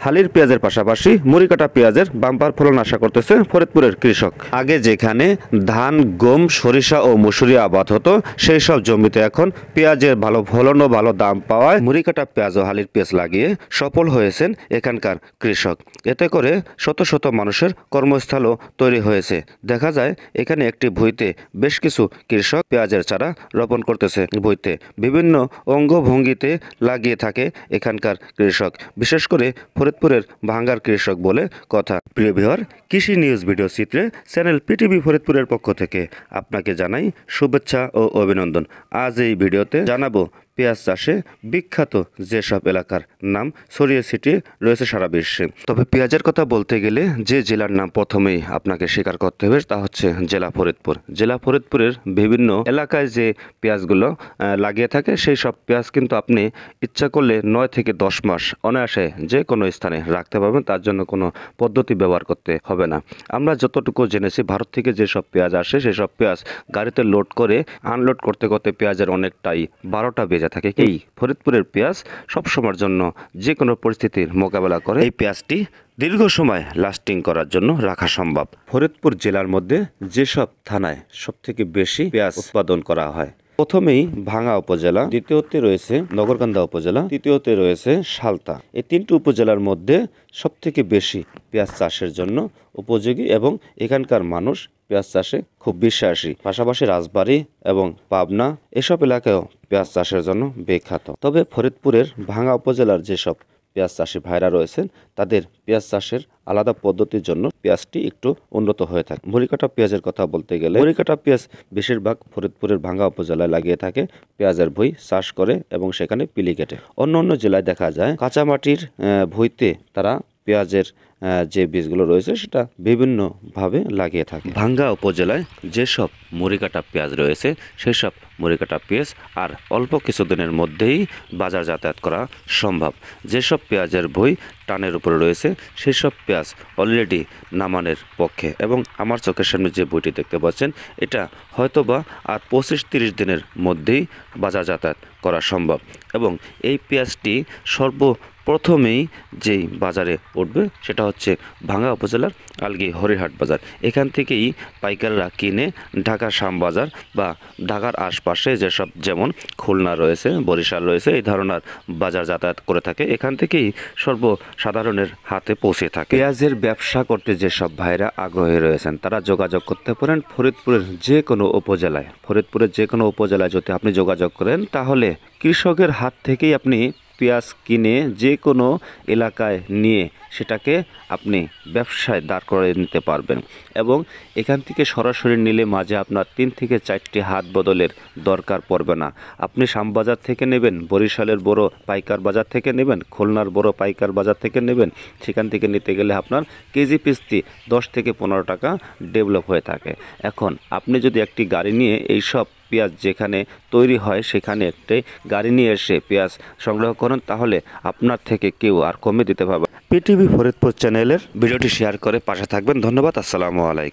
হালির পেঁয়াজের পাশাপাশি মুড়িকাটা পেঁয়াজের বাম্পার ফলন আশা করতেছে ফরিদপুরের কৃষক। আগে যেখানে ধান, গম, সরিষা ও মসুরি আবাদ হতো, সেই সব জমিতে এখন পেঁয়াজের ভালো ফলন ও ভালো দাম পাওয়ায় মুড়িকাটা পেঁয়াজ ও হালির পেঁয়াজ লাগিয়ে সফল হয়েছেন এখানকার কৃষক। এতে করে শত শত মানুষের কর্মস্থলও তৈরি হয়েছে। দেখা যায় এখানে একটি ভুঁইতে বেশ কিছু কৃষক পেঁয়াজের চারা রোপণ করতেছে। ভুঁইতে বিভিন্ন অঙ্গভঙ্গিতে লাগিয়ে থাকে এখানকার কৃষক, বিশেষ করে ফরিদপুরের ভাঙ্গার কৃষক বলে কথা। প্রিয় ভিউয়ার, কৃষি নিউজ ভিডিও চিত্রে চ্যানেল পিটিভি ফরিদপুরের পক্ষ থেকে আপনাকে জানাই শুভেচ্ছা ও অভিনন্দন। আজ এই ভিডিওতে জানাবো পেঁয়াজ চাষে বিখ্যাত যেসব এলাকার নাম ছড়িয়ে ছিটিয়ে রয়েছে সারা বিশ্বে। তবে পেঁয়াজের কথা বলতে গেলে যে জেলার নাম প্রথমেই আপনাকে স্বীকার করতে হবে তা হচ্ছে জেলা ফরিদপুর। জেলা ফরিদপুরের বিভিন্ন এলাকায় যে পেঁয়াজগুলো লাগিয়ে থাকে, সেই সব পেঁয়াজ কিন্তু আপনি ইচ্ছা করলে 9 থেকে 10 মাস অনায়াসে যে কোনো স্থানে রাখতে পারবেন। তার জন্য কোনো পদ্ধতি ব্যবহার করতে হবে না। আমরা যতটুকু জেনেছি, ভারত থেকে যেসব পেঁয়াজ আসে সেই সব পেঁয়াজ গাড়িতে লোড করে আনলোড করতে করতে পেঁয়াজের অনেকটাই 12টা বেজে থাকে। এই ফরিদপুরের পেঁয়াজ সবসময়ের জন্য যে কোনো পরিস্থিতির মোকাবেলা করে এই পেঁয়াজটি দীর্ঘ সময় লাস্টিং করার জন্য রাখা সম্ভব। ফরিদপুর জেলার মধ্যে যেসব থানায় সবথেকে বেশি পেঁয়াজ উৎপাদন করা হয়, প্রথমেই ভাঙ্গা উপজেলা, দ্বিতীয়তে রয়েছে নগরকান্দা উপজেলা, তৃতীয়তে রয়েছে সালতা। এই 3টি উপজেলার মধ্যে সবথেকে বেশি পেঁয়াজ চাষের জন্য উপযোগী এবং এখানকার মানুষ পেঁয়াজ চাষে খুব বিশ্বাসী। পাশাপাশি রাজবাড়ী এবং পাবনা এসব এলাকায়ও পেঁয়াজ চাষের জন্য বিখ্যাত। তবে ফরিদপুরের ভাঙ্গা উপজেলার যেসব পেঁয়াজ চাষি ভাইরা রয়েছেন, তাদের পেঁয়াজ চাষের আলাদা পদ্ধতির জন্য পেঁয়াজটি একটু উন্নত হয়ে থাকে। মুড়িকাটা পেঁয়াজের কথা বলতে গেলে, মুড়িকাটা পেঁয়াজ বেশিরভাগ ফরিদপুরের ভাঙ্গা উপজেলায় লাগিয়ে থাকে। পেঁয়াজের ভুঁই চাষ করে এবং সেখানে পিলি কেটে। অন্য অন্য জেলায় দেখা যায় কাঁচামাটির ভুঁইতে তারা পেঁয়াজের যে বীজগুলো রয়েছে সেটা বিভিন্নভাবে লাগিয়ে থাকে। ভাঙ্গা উপজেলায় যেসব মুড়িকাটা পেঁয়াজ রয়েছে, সেসব মুড়িকাটা পেঁয়াজ আর অল্প কিছুদিনের মধ্যেই বাজার যাতায়াত করা সম্ভব। যেসব পেঁয়াজের ভুঁই টানের উপরে রয়েছে, সেসব পেঁয়াজ অলরেডি নামানোর পক্ষে। এবং আমার চোখের সামনে যে বইটি দেখতে পাচ্ছেন, এটা হয়তোবা আর 25-30 দিনের মধ্যেই বাজার যাতায়াত করা সম্ভব। এবং এই পেঁয়াজটি সর্বপ্রথমেই যেই বাজারে উঠবে সেটা হচ্ছে ভাঙ্গা উপজেলার আলগি হরিহাট বাজার। এখান থেকেই পাইকাররা কিনে ঢাকার শ্যামবাজার বা ঢাকার আশপাশে যেসব, যেমন খুলনা রয়েছে, বরিশাল রয়েছে, এই ধরনের বাজার যাতায়াত করে থাকে। এখান থেকেই সর্বসাধারণের হাতে পৌঁছে থাকে। পেঁয়াজের ব্যবসা করতে যেসব ভাইরা আগ্রহী রয়েছেন, তারা যোগাযোগ করতে পারেন ফরিদপুরের যে কোনো উপজেলায়। ফরিদপুরের যে কোনো উপজেলায় যদি আপনি যোগাযোগ করেন, তাহলে কৃষকের হাত থেকেই আপনি পেঁয়াজ কিনে যে কোনো এলাকায় নিয়ে সেটাকে আপনি ব্যবসায় দাঁড় করে নিতে পারবেন। এবং এখান থেকে সরাসরি নিলে মাঝে আপনার 3 থেকে 4টি হাত বদলের দরকার পড়বে না। আপনি শ্যামবাজার থেকে নেবেন, বরিশালের বড় পাইকার বাজার থেকে নেবেন, খুলনার বড় পাইকার বাজার থেকে নেবেন, সেখান থেকে নিতে গেলে আপনার কেজি পিস্তি 10 থেকে 15 টাকা ডেভেলপ হয়ে থাকে। এখন আপনি যদি একটি গাড়ি নিয়ে এইসব পেঁয়াজ যেখানে তৈরি হয় সেখানে একটি গাড়ি নিয়ে এসে পেঁয়াজ সংগ্রহ করেন, তাহলে আপনার থেকে কেউ আর কমে দিতে পারবে। পিটিভি ফরিদপুর চ্যানেলের ভিডিওটি শেয়ার করে পাশে থাকবেন। ধন্যবাদ। আসসালামু আলাইকুম।